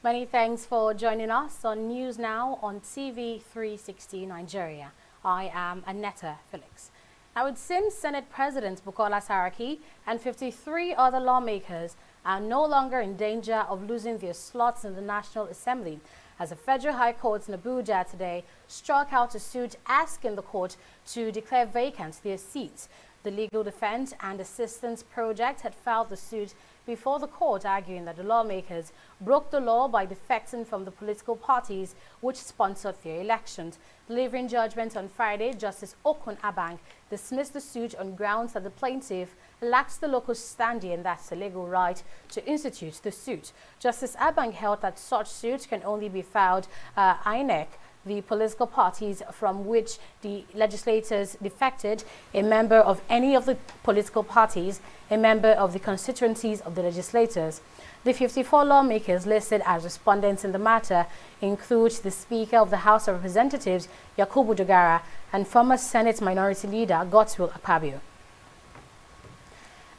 Many thanks for joining us on News Now on TV360 Nigeria. I am Annetta Felix. Now, it seems Senate President Bukola Saraki and 53 other lawmakers are no longer in danger of losing their slots in the National Assembly, as the Federal High Court in Abuja today struck out a suit asking the court to declare vacant their seats. The Legal Defense and Assistance Project had filed the suit before the court, arguing that the lawmakers broke the law by defecting from the political parties which sponsored their elections. Delivering judgment on Friday, Justice Okun Abang dismissed the suit on grounds that the plaintiff lacks the local standing and that's a legal right to institute the suit. Justice Abang held that such suit can only be filed INEC, the political parties from which the legislators defected, a member of any of the political parties, a member of the constituencies of the legislators. The 54 lawmakers listed as respondents in the matter include the Speaker of the House of Representatives, Yakubu Dogara, and former Senate Minority Leader, Godswill Akpabio.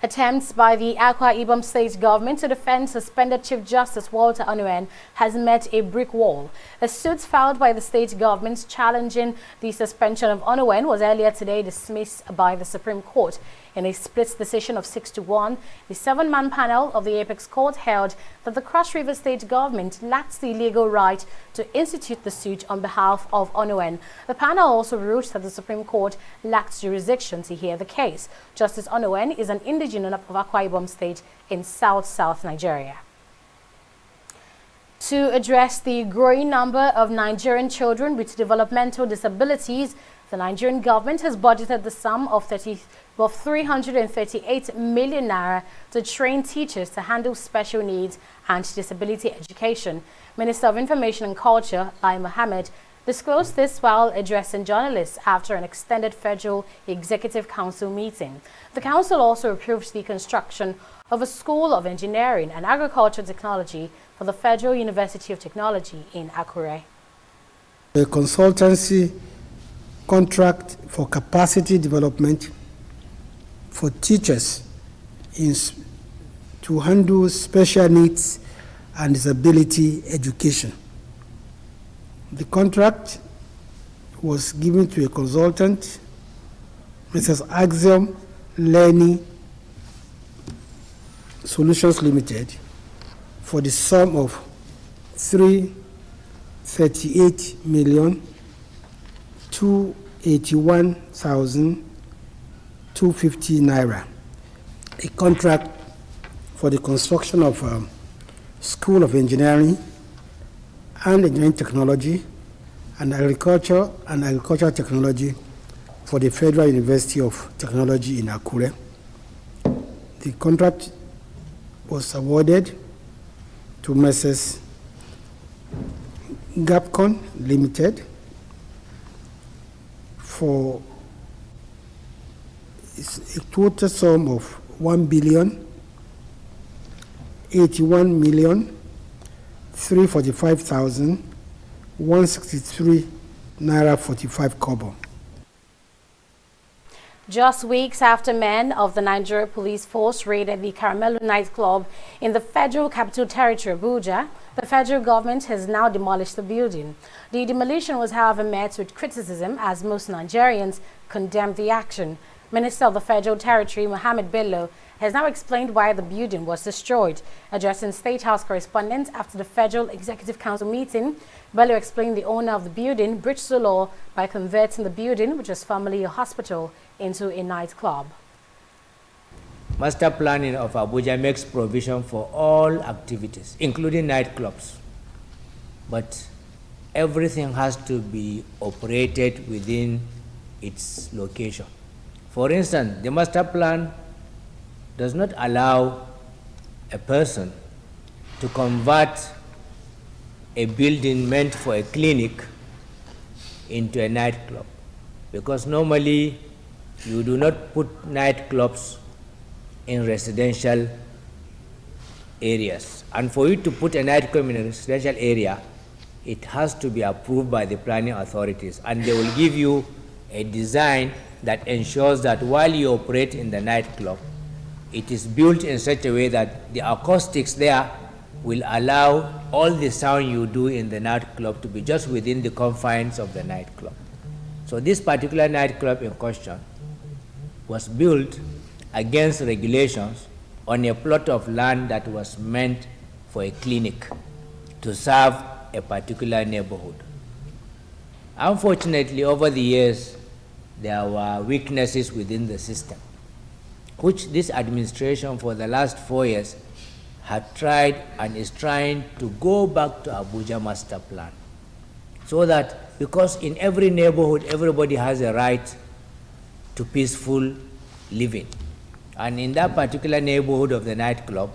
Attempts by the Akwa Ibom State government to defend suspended Chief Justice Walter Onuen has met a brick wall. A suit filed by the state government challenging the suspension of Onuen was earlier today dismissed by the Supreme Court. In a split decision of 6-1, the 7-man panel of the Apex Court held that the Cross River State government lacks the legal right to institute the suit on behalf of Onuen. The panel also ruled that the Supreme Court lacked jurisdiction to hear the case. Justice Onuen is an indigenous of Akwa Ibom State in South Nigeria. To address the growing number of Nigerian children with developmental disabilities, the Nigerian government has budgeted the sum of 338 million naira to train teachers to handle special needs and disability education. Minister of Information and Culture, Lai Mohammed, disclosed this while addressing journalists after an extended Federal Executive Council meeting. The council also approved the construction of a School of Engineering and Agricultural Technology for the Federal University of Technology in Akure. A consultancy contract for capacity development for teachers to handle special needs and disability education. The contract was given to a consultant, Mrs. Axiom Learning Solutions Limited, for the sum of 338,281,250 naira. A contract for the construction of School of Engineering and Engineering Technology and Agricultural Technology for the Federal University of Technology in Akure. The contract was awarded to Mrs. Gapcon Limited for a total sum of 1,081,345,163 naira 45 kobo. Just weeks after men of the Nigeria Police Force raided the Caramelo nightclub in the Federal Capital Territory, Abuja, the federal government has now demolished the building. The demolition was, however, met with criticism as most Nigerians condemned the action. Minister of the Federal Territory, Mohammed Bello, has now explained why the building was destroyed. Addressing State House correspondents after the Federal Executive Council meeting, Bello explained the owner of the building breached the law by converting the building, which was formerly a hospital, into a nightclub. Master planning of Abuja makes provision for all activities, including nightclubs. But everything has to be operated within its location. For instance, the master plan does not allow a person to convert a building meant for a clinic into a nightclub, because normally you do not put nightclubs in residential areas. And for you to put a nightclub in a residential area, it has to be approved by the planning authorities, and they will give you a design that ensures that while you operate in the nightclub, it is built in such a way that the acoustics there will allow all the sound you do in the nightclub to be just within the confines of the nightclub. So this particular nightclub in question was built against regulations on a plot of land that was meant for a clinic to serve a particular neighborhood. Unfortunately, over the years, there were weaknesses within the system, which this administration for the last 4 years had tried and is trying to go back to Abuja master plan. So that, because in every neighborhood, everybody has a right to peaceful living. And in that particular neighborhood of the nightclub,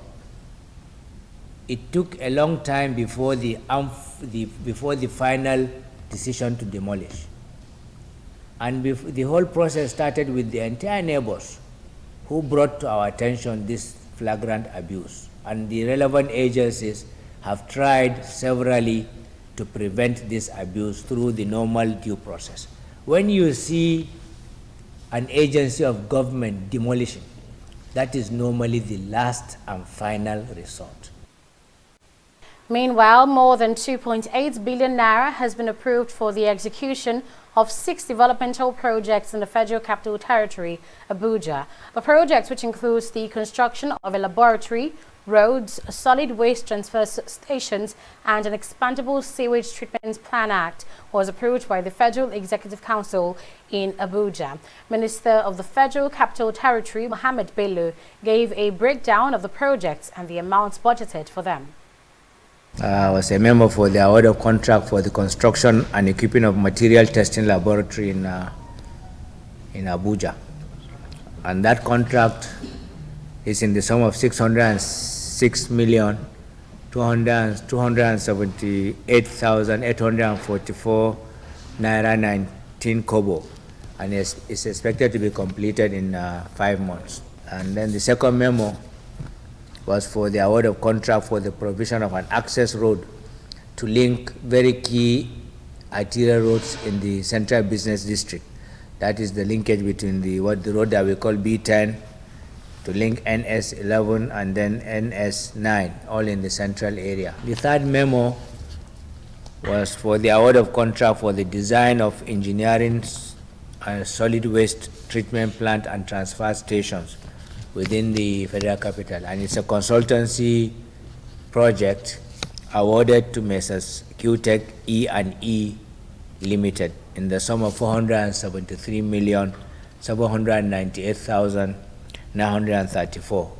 it took a long time before the final decision to demolish. And the whole process started with the entire neighbors who brought to our attention this flagrant abuse. And the relevant agencies have tried severally to prevent this abuse through the normal due process. When you see an agency of government demolishing, that is normally the last and final resort. Meanwhile, more than 2.8 billion naira has been approved for the execution of 6 developmental projects in the Federal Capital Territory, Abuja. The project, which includes the construction of a laboratory, roads, solid waste transfer stations, and an expandable sewage treatment plan act, was approved by the Federal Executive Council in Abuja. Minister of the Federal Capital Territory, Mohammed Bello, gave a breakdown of the projects and the amounts budgeted for them. I was a member for the award of contract for the construction and equipping of material testing laboratory in Abuja. And that contract is in the sum of 606,278,844 naira 19 kobo, and it's expected to be completed in 5 months. And then the second memo was for the award of contract for the provision of an access road to link very key arterial roads in the Central Business District. That is the linkage between the road that we call B10 to link NS11 and then NS9, all in the central area. The third memo was for the award of contract for the design of engineering solid waste treatment plant and transfer stations within the federal capital, and it's a consultancy project awarded to Messrs. QTech E&E Limited in the sum of 473,798,934.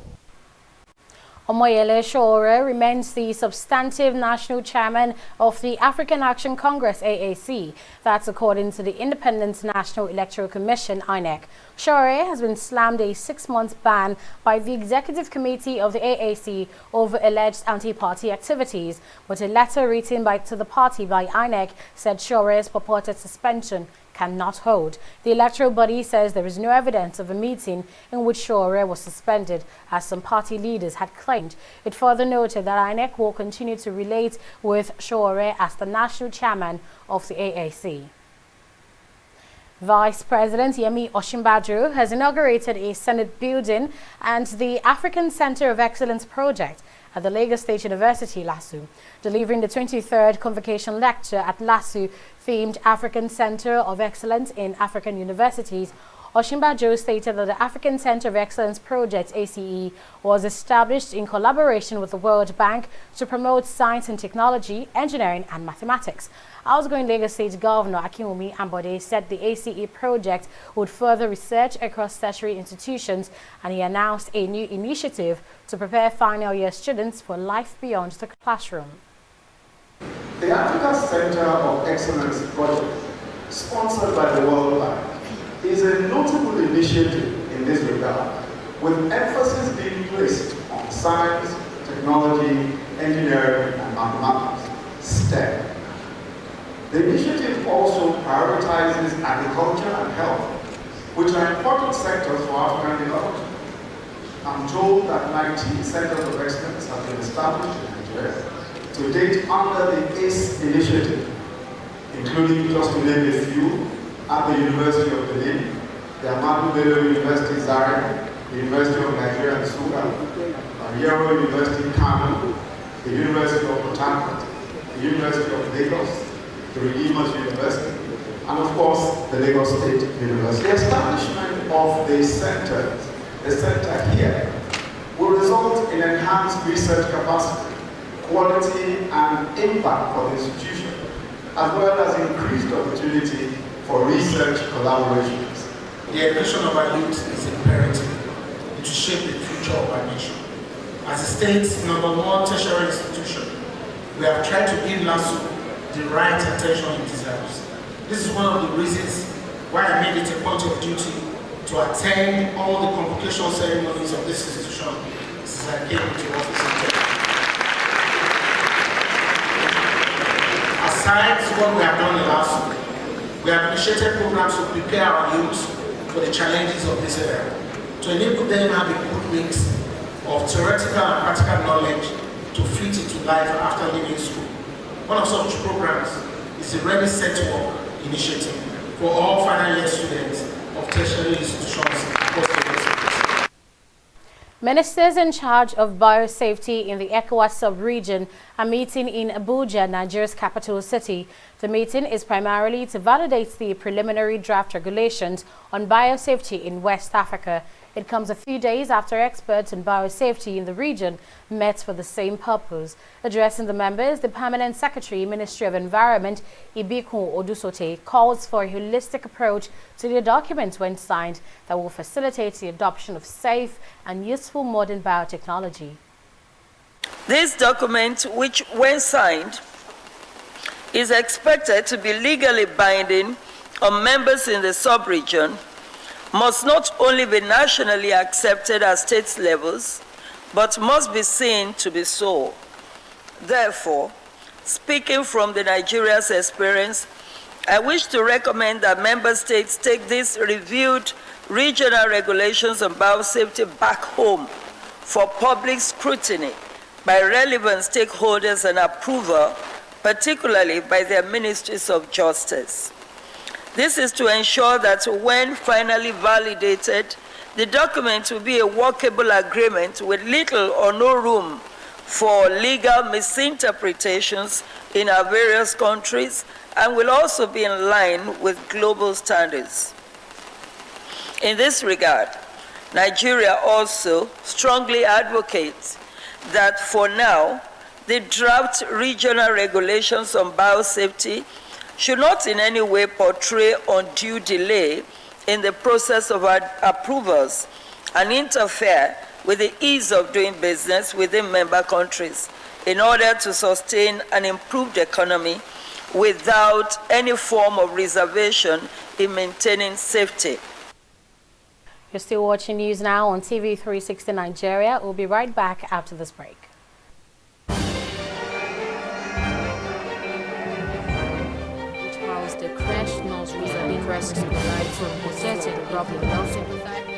Omoyele Sowore remains the substantive national chairman of the African Action Congress, AAC. That's according to the Independent National Electoral Commission, INEC. Sowore has been slammed a 6-month ban by the Executive Committee of the AAC over alleged anti-party activities, but a letter written to the party by INEC said Showore's purported suspension cannot hold. The electoral body says there is no evidence of a meeting in which Sowore was suspended, as some party leaders had claimed. It further noted that INEC will continue to relate with Sowore as the national chairman of the AAC. Vice President Yemi Osinbajo has inaugurated a Senate building and the African Center of Excellence project at the Lagos State University, LASU. Delivering the 23rd convocation lecture at LASU themed African Center of Excellence in African Universities, Osinbajo stated that the African Center of Excellence Project, ACE, was established in collaboration with the World Bank to promote science and technology, engineering and mathematics. Outgoing Lagos State Governor Akinwumi Ambode said the ACE project would further research across tertiary institutions, and he announced a new initiative to prepare final year students for life beyond the classroom. The Africa Center of Excellence project, sponsored by the World Bank, is a notable initiative in this regard, with emphasis being placed on science, technology, engineering, and mathematics, STEM. The initiative also prioritizes agriculture and health, which are important sectors for African development. I'm told that 19 centers of excellence have been established in Nigeria to date under the ACE initiative, including, just to name a few, at the University of Benin, the Ahmadu Bello University Zaria, the University of Nigeria Nsukka, Yero University Kano, the University of Port Harcourt, the University of Lagos, the Redeemers University, and of course, the Lagos State University. The establishment of the center here, will result in enhanced research capacity, quality, and impact for the institution, as well as increased opportunity for research collaborations. The education of our youth is imperative to shape the future of our nation. As the state's #1 tertiary institution, we have tried to give LASU the right attention it deserves. This is one of the reasons why I made it a point of duty to attend all the convocation ceremonies of this institution since I came into office in January. Aside what we have done in LASU, we have initiated programs to prepare our youth for the challenges of this era, to enable them to have a good mix of theoretical and practical knowledge to fit into life after leaving school. One of such programs is the Ready Set Work initiative for all final year students of tertiary institutions across the country. Ministers in charge of biosafety in the ECOWAS sub-region are meeting in Abuja, Nigeria's capital city. The meeting is primarily to validate the preliminary draft regulations on biosafety in West Africa. It comes a few days after experts in biosafety in the region met for the same purpose. Addressing the members, the Permanent Secretary, Ministry of Environment, Ibikun Odusote, calls for a holistic approach to the document when signed that will facilitate the adoption of safe and useful modern biotechnology. This document, which when signed, is expected to be legally binding on members in the sub-region, must not only be nationally accepted at state levels, but must be seen to be so. Therefore, speaking from the Nigeria's experience, I wish to recommend that member states take these reviewed regional regulations on biosafety back home for public scrutiny by relevant stakeholders and approval, particularly by their ministries of justice. This is to ensure that when finally validated, the document will be a workable agreement with little or no room for legal misinterpretations in our various countries and will also be in line with global standards. In this regard, Nigeria also strongly advocates that for now, the draft regional regulations on biosafety should not in any way portray undue delay in the process of our approvals and interfere with the ease of doing business within member countries in order to sustain an improved economy without any form of reservation in maintaining safety. You're still watching News Now on TV360 Nigeria. We'll be right back after this break. The crash nurseries and interests in life from protected problem not sympathetic.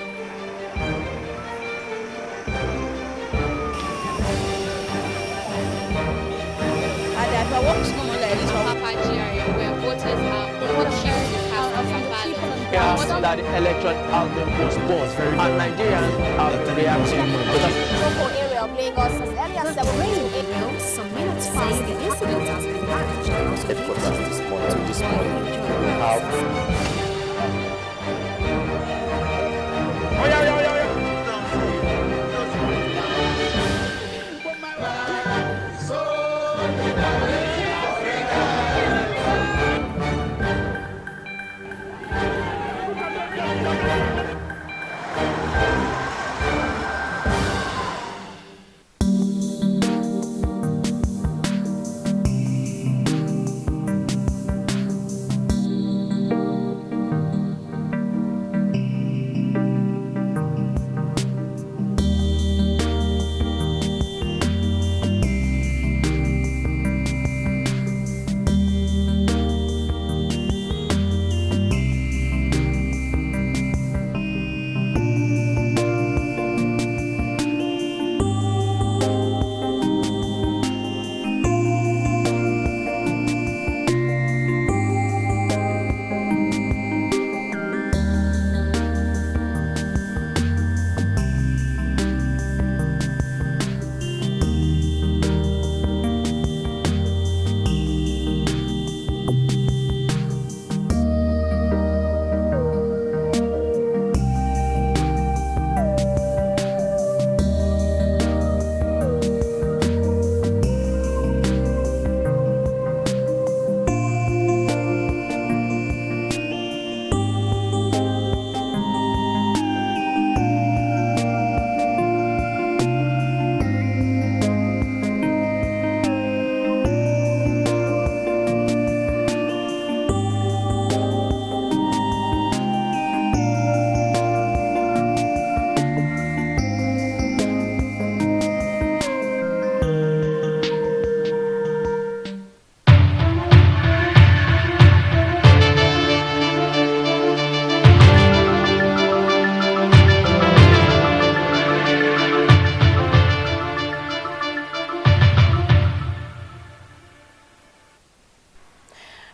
If I walk normal like this, where voters have that the election has been postponed and Nigerians have reacted. local area of Lagos as early as 7 a.m. Some minutes past the incident has been managed and also to this morning.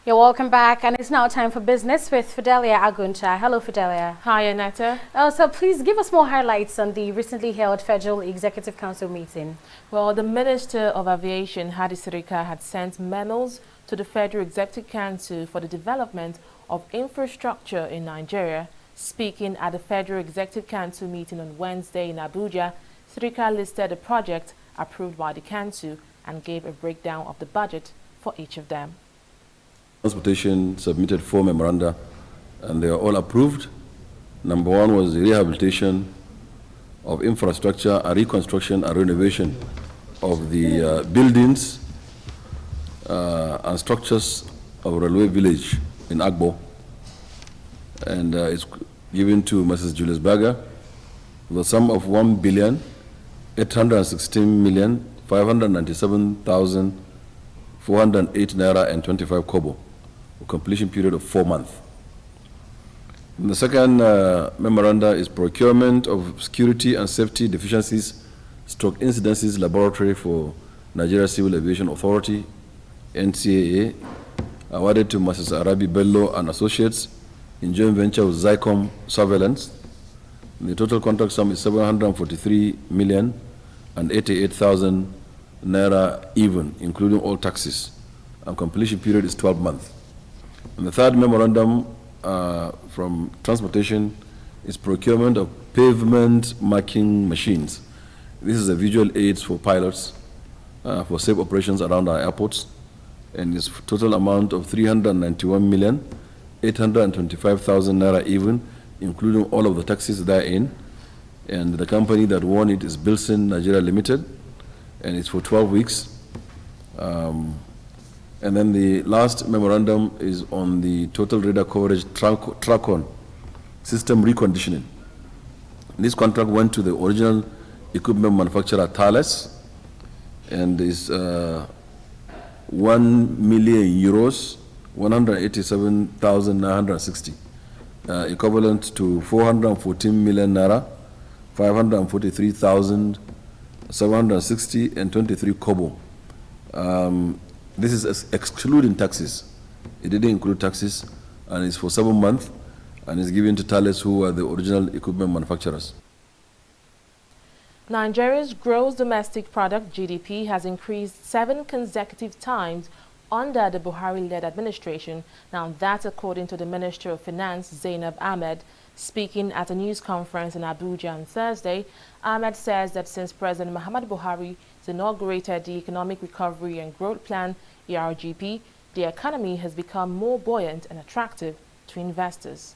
You're welcome back, and it's now time for business with Fidelia Aguncha. Hello, Fidelia. Hi, Aneta. So please give us more highlights on the recently held Federal Executive Council meeting. Well, the Minister of Aviation, Hadi Sirika, had sent memos to the Federal Executive Council for the development of infrastructure in Nigeria. Speaking at the Federal Executive Council meeting on Wednesday in Abuja, Sirika listed the project approved by the Council and gave a breakdown of the budget for each of them. Transportation submitted 4 memoranda and they are all approved. Number 1 was the rehabilitation of infrastructure and reconstruction and renovation of the buildings and structures of Railway Village in Agbo. And it's given to Mrs. Julius Berger the sum of 1,816,597,408 naira and 25 kobo. Completion period of 4 months. And the second memoranda is procurement of security and safety deficiencies stroke incidences laboratory for Nigeria Civil Aviation Authority, NCAA, awarded to Mrs. Arabi Bello and Associates in joint venture with Zycom Surveillance. The total contract sum is 743,088,000 naira even, including all taxes, and completion period is 12 months. And the third memorandum from transportation is procurement of pavement marking machines. This is a visual aids for pilots for safe operations around our airports, and its total amount of 391,825,000 naira even, including all of the taxes therein. And the company that won it is Bilson Nigeria Limited, and it's for 12 weeks. And then the last memorandum is on the total radar coverage TRACON system reconditioning. This contract went to the original equipment manufacturer Thales, and is 1 million euros, 187,960, equivalent to 414 million naira, 543,760 and 23 kobo. This is excluding taxes. It didn't include taxes, and it's for 7 months, and it's given to Thales, who are the original equipment manufacturers. Nigeria's gross domestic product, GDP, has increased 7 consecutive times under the Buhari-led administration. Now, that's according to the Minister of Finance, Zainab Ahmed. Speaking at a news conference in Abuja on Thursday, Ahmed says that since President Muhammad Buhari inaugurated the Economic Recovery and Growth Plan, ERGP, the economy has become more buoyant and attractive to investors.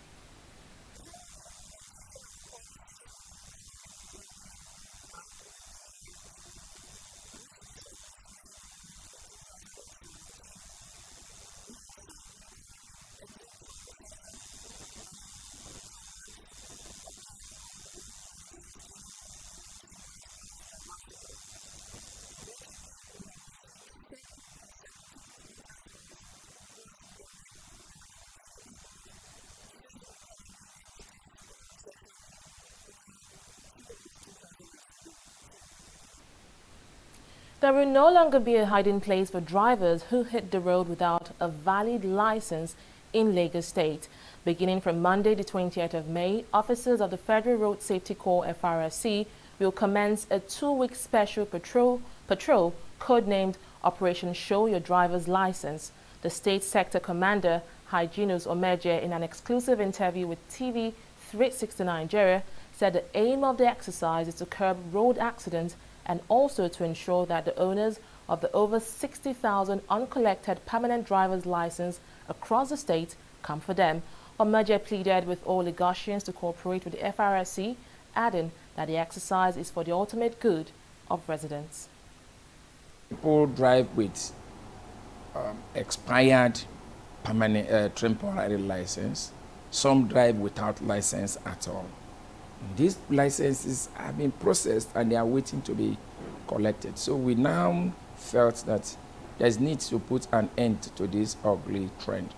There will no longer be a hiding place for drivers who hit the road without a valid license in Lagos State. Beginning from Monday, the 20th of May, officers of the Federal Road Safety Corps (FRSC) will commence a 2-week special patrol codenamed Operation Show Your Driver's License. The State Sector Commander, Hyginus Omeje, in an exclusive interview with TV360 Nigeria, said the aim of the exercise is to curb road accidents and also to ensure that the owners of the over 60,000 uncollected permanent driver's license across the state come for them. Omeje pleaded with all Lagosians to cooperate with the FRSC, adding that the exercise is for the ultimate good of residents. People drive with expired permanent temporary license. Some drive without license at all. These licenses have been processed and they are waiting to be collected. So we now felt that there's need to put an end to this ugly trend.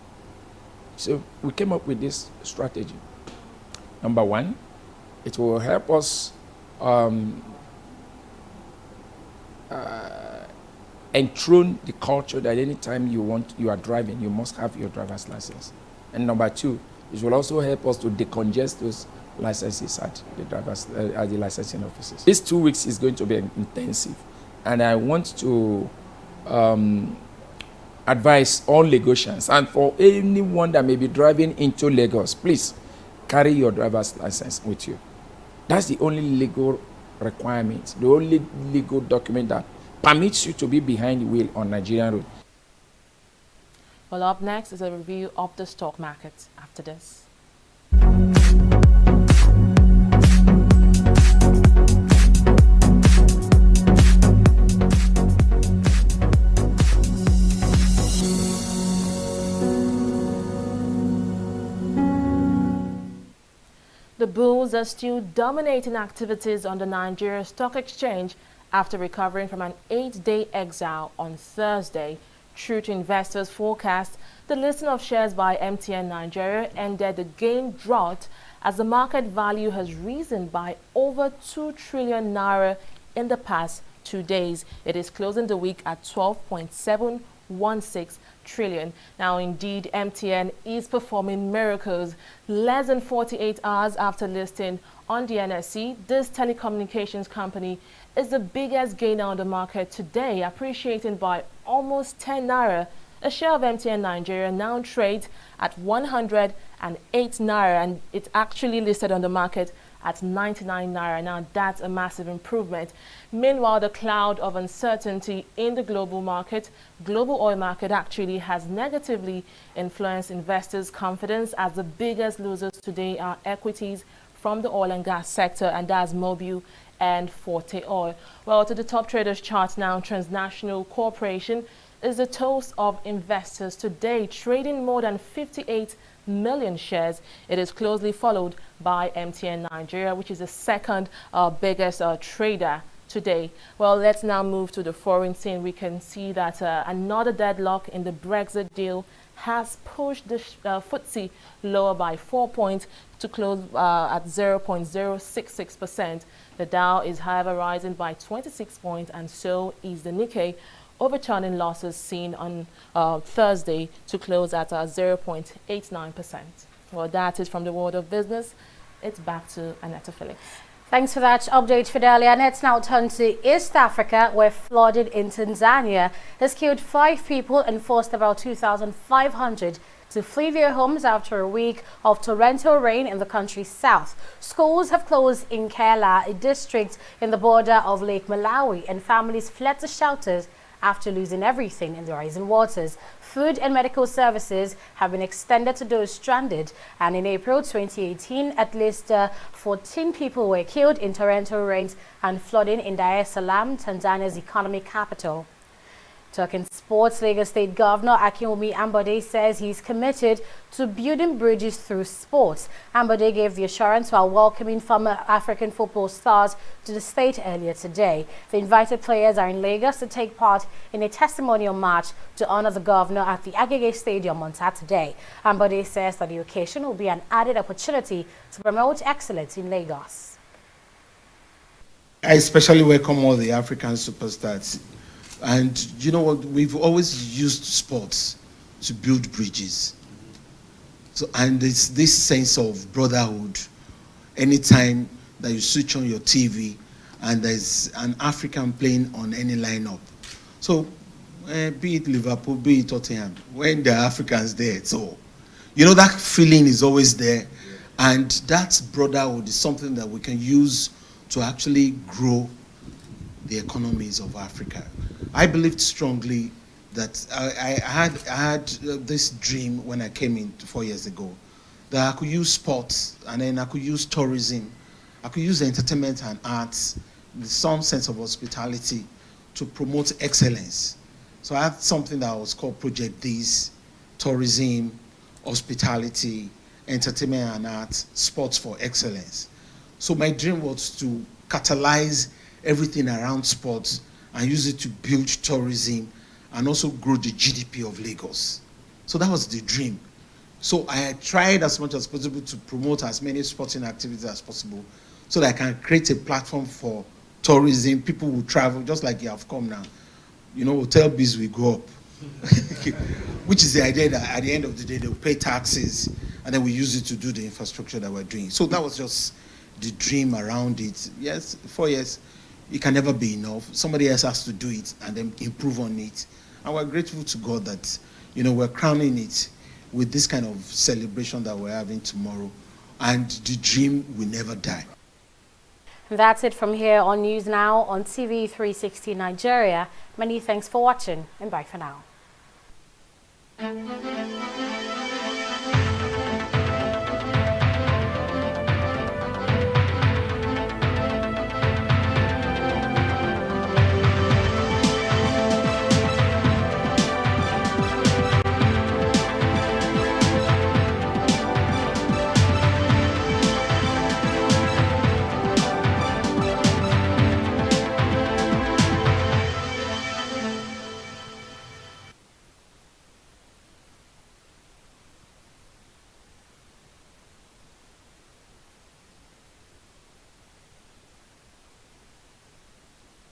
So we came up with this strategy. Number one, it will help us enthrone the culture that anytime you are driving, you must have your driver's license. And number two, it will also help us to decongest those licenses at the licensing offices. These 2 weeks is going to be intensive, and I want to advise all Lagosians, and for anyone that may be driving into Lagos, please carry your driver's license with you. That's the only legal requirement, the only legal document that permits you to be behind the wheel on Nigerian road. Well, up next is a review of the stock market after this. The bulls are still dominating activities on the Nigeria Stock Exchange after recovering from an 8-day exile on Thursday. True to investors' forecast, the listing of shares by MTN Nigeria ended the gain drought as the market value has risen by over 2 trillion naira in the past 2 days. It is closing the week at 12.716 trillion. Now, indeed, MTN is performing miracles. Less than 48 hours after listing on the NSE, this telecommunications company is the biggest gainer on the market today, appreciating by almost 10 naira. A share of MTN Nigeria now trades at 108 naira, and it's actually listed on the market at 99 naira. Now, that's a massive improvement. Meanwhile, the cloud of uncertainty in the global oil market actually has negatively influenced investors' confidence, as the biggest losers today are equities from the oil and gas sector, and that's Mobil and Forte Oil. Well, to the top traders chart now, Transnational Corporation is the toast of investors today, trading more than 58 million shares. It is closely followed by MTN Nigeria, which is the second biggest trader today. Well, let's now move to the foreign scene. We can see that another deadlock in the Brexit deal has pushed the FTSE lower by 4 points to close at 0.066%. The Dow is, however, rising by 26 points, and so is the Nikkei, overturning losses seen on Thursday to close at 0.89%. Well, that is from the world of business. It's back to Annetta Felix. Thanks for that update, Fidelia. Let's now turn to East Africa, where flooding in Tanzania has killed 5 people and forced about 2,500 to flee their homes after a week of torrential rain in the country's south. Schools have closed in Kela, a district in the border of Lake Malawi, and families fled to shelters after losing everything in the rising waters. Food and medical services have been extended to those stranded, and in April 2018, at least 14 people were killed in torrential rains and flooding in Dar es Salaam, Tanzania's economic capital. Talking sports, Lagos State Governor Akinwumi Ambode says he's committed to building bridges through sports. Ambode gave the assurance while welcoming former African football stars to the state earlier today. The invited players are in Lagos to take part in a testimonial march to honor the governor at the Agege Stadium on Saturday. Ambode says that the occasion will be an added opportunity to promote excellence in Lagos. I especially welcome all the African superstars. And you know what, we've always used sports to build bridges. So, and it's this sense of brotherhood. Anytime that you switch on your TV and there's an African playing on any lineup. So, be it Liverpool, be it Tottenham, when the Africans there, so, you know, that feeling is always there. And that brotherhood is something that we can use to actually grow the economies of Africa. I believed strongly that I had this dream when I came in 4 years ago, that I could use sports, and then I could use tourism, I could use entertainment and arts, with some sense of hospitality to promote excellence. So I had something that was called Project This: tourism, hospitality, entertainment and arts, sports for excellence. So my dream was to catalyze everything around sports and use it to build tourism and also grow the GDP of Lagos. So that was the dream. So I tried as much as possible to promote as many sporting activities as possible so that I can create a platform for tourism. People will travel, just like you have come now. hotel bills will go up, which is the idea that at the end of the day, they'll pay taxes and then we use it to do the infrastructure that we're doing. So that was just the dream around it. Yes, 4 years, it can never be enough. Somebody else has to do it and then improve on it. And we're grateful to God that, we're crowning it with this kind of celebration that we're having tomorrow. And the dream will never die. That's it from here on News Now on TV360 Nigeria. Many thanks for watching and bye for now.